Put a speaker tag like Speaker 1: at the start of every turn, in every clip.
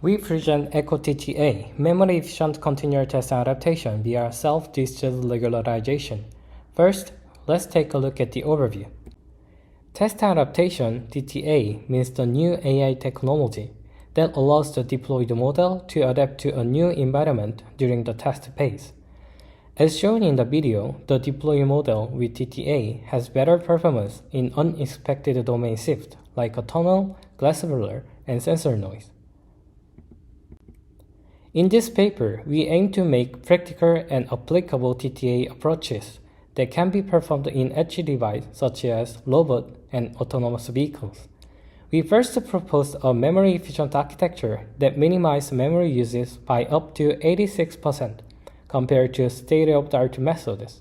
Speaker 1: We present EcoTTA, memory-efficient continuous test adaptation via self-distilled regularization. First, let's take a look at the overview. Test adaptation, TTA, means the new AI technology that allows the deployed model to adapt to a new environment during the test phase. As shown in the video, the deployed model with TTA has better performance in unexpected domain shift like a tunnel, glass blur, and sensor noise. In this paper, we aim to make practical and applicable TTA approaches that can be performed in edge devices such as robot and autonomous vehicles. We first proposed a memory-efficient architecture that minimizes memory uses by up to 86% compared to state-of-the-art methods.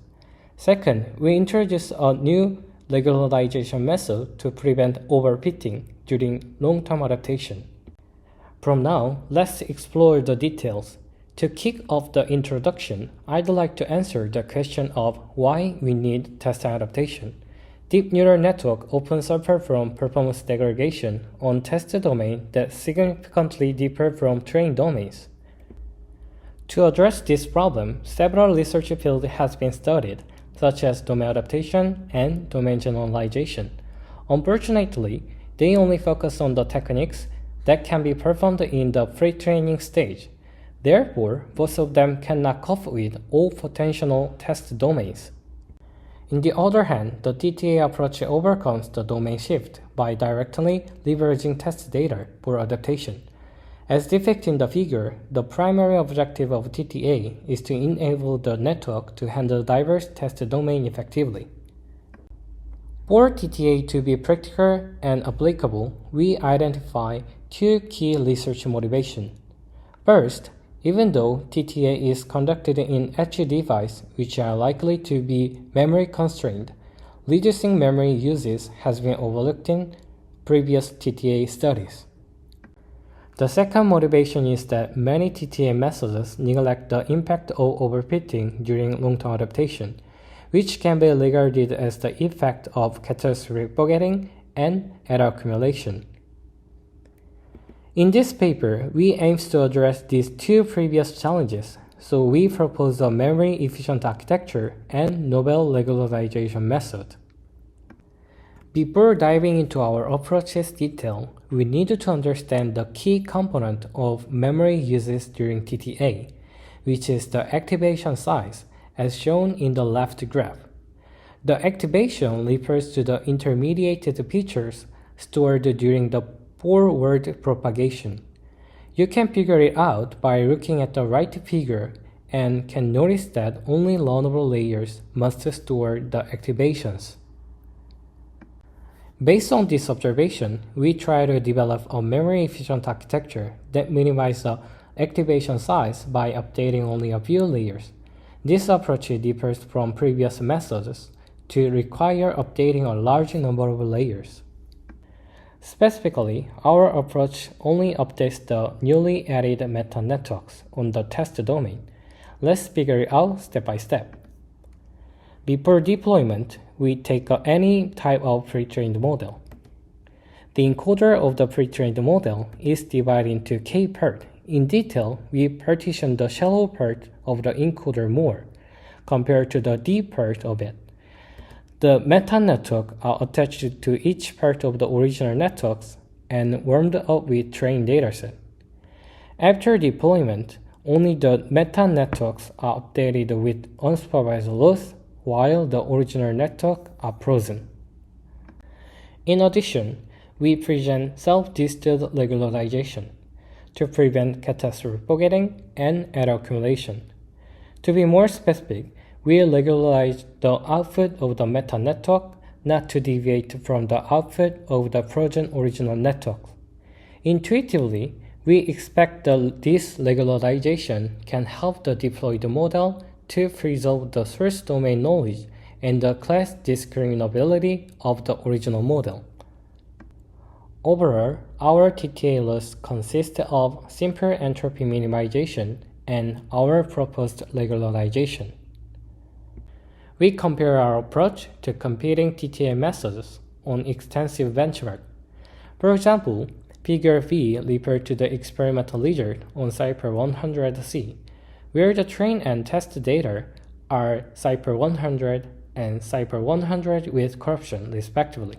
Speaker 1: Second, we introduced a new regularization method to prevent overfitting during long-term adaptation. From now, let's explore the details. To kick off the introduction, I'd like to answer the question of why we need test adaptation. Deep neural network often suffer from performance degradation on test domains that significantly differ from trained domains. To address this problem, several research fields have been studied, such as domain adaptation and domain generalization. Unfortunately, they only focus on the techniques that can be performed in the pre-training stage. Therefore, both of them cannot cope with all potential test domains. On the other hand, the TTA approach overcomes the domain shift by directly leveraging test data for adaptation. As depicted in the figure, the primary objective of TTA is to enable the network to handle diverse test domains effectively. For TTA to be practical and applicable, we identify two key research motivations. First, even though TTA is conducted in edge devices which are likely to be memory constrained, reducing memory uses has been overlooked in previous TTA studies. The second motivation is that many TTA methods neglect the impact of overfitting during long-term adaptation, which can be regarded as the effect of catastrophic forgetting and error accumulation. In this paper, we aim to address these two previous challenges, so we propose a memory-efficient architecture and novel regularization method. Before diving into our approach's detail, we need to understand the key component of memory uses during TTA, which is the activation size, as shown in the left graph. The activation refers to the intermediated features stored during the forward propagation. You can figure it out by looking at the right figure and can notice that only learnable layers must store the activations. Based on this observation, we try to develop a memory-efficient architecture that minimizes the activation size by updating only a few layers. This approach differs from previous methods to require updating a large number of layers. Specifically, our approach only updates the newly added meta-networks on the test domain. Let's figure it out step by step. Before deployment, we take any type of pre-trained model. The encoder of the pre-trained model is divided into K parts. In detail, we partition the shallow part of the encoder more compared to the deep part of it. The meta-networks are attached to each part of the original networks and warmed up with trained dataset. After deployment, only the meta-networks are updated with unsupervised loss, while the original networks are frozen. In addition, we present self-distilled regularization to prevent catastrophic forgetting and error accumulation. To be more specific, we regularize the output of the meta-network not to deviate from the output of the frozen original network. Intuitively, we expect that this regularization can help the deployed model to preserve the source domain knowledge and the class discriminability of the original model. Overall, our TTA loss consists of simple entropy minimization and our proposed regularization. We compare our approach to competing TTA methods on extensive benchmark. For example, Figure V refers to the experimental result on Cipher 100C, where the train and test data are Cipher 100 and Cipher 100 with corruption, respectively.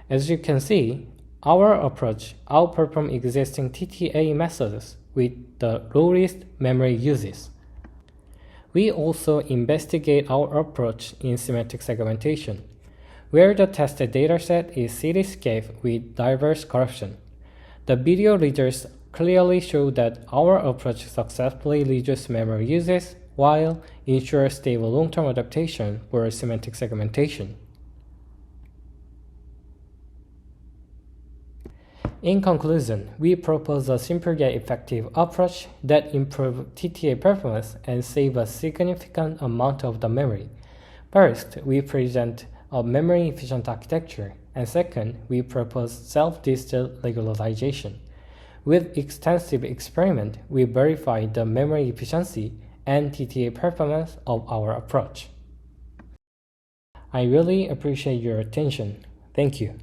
Speaker 1: As you can see, our approach outperforms existing TTA methods with the lowest memory uses. We also investigate our approach in semantic segmentation, where the tested dataset is cityscape with diverse corruption. The video results clearly show that our approach successfully reduces memory uses while ensures stable long-term adaptation for semantic segmentation. In conclusion, we propose a simple yet effective approach that improves TTA performance and saves a significant amount of the memory. First, we present a memory-efficient architecture, and second, we propose self-distilled regularization. With extensive experiment, we verify the memory efficiency and TTA performance of our approach. I really appreciate your attention. Thank you.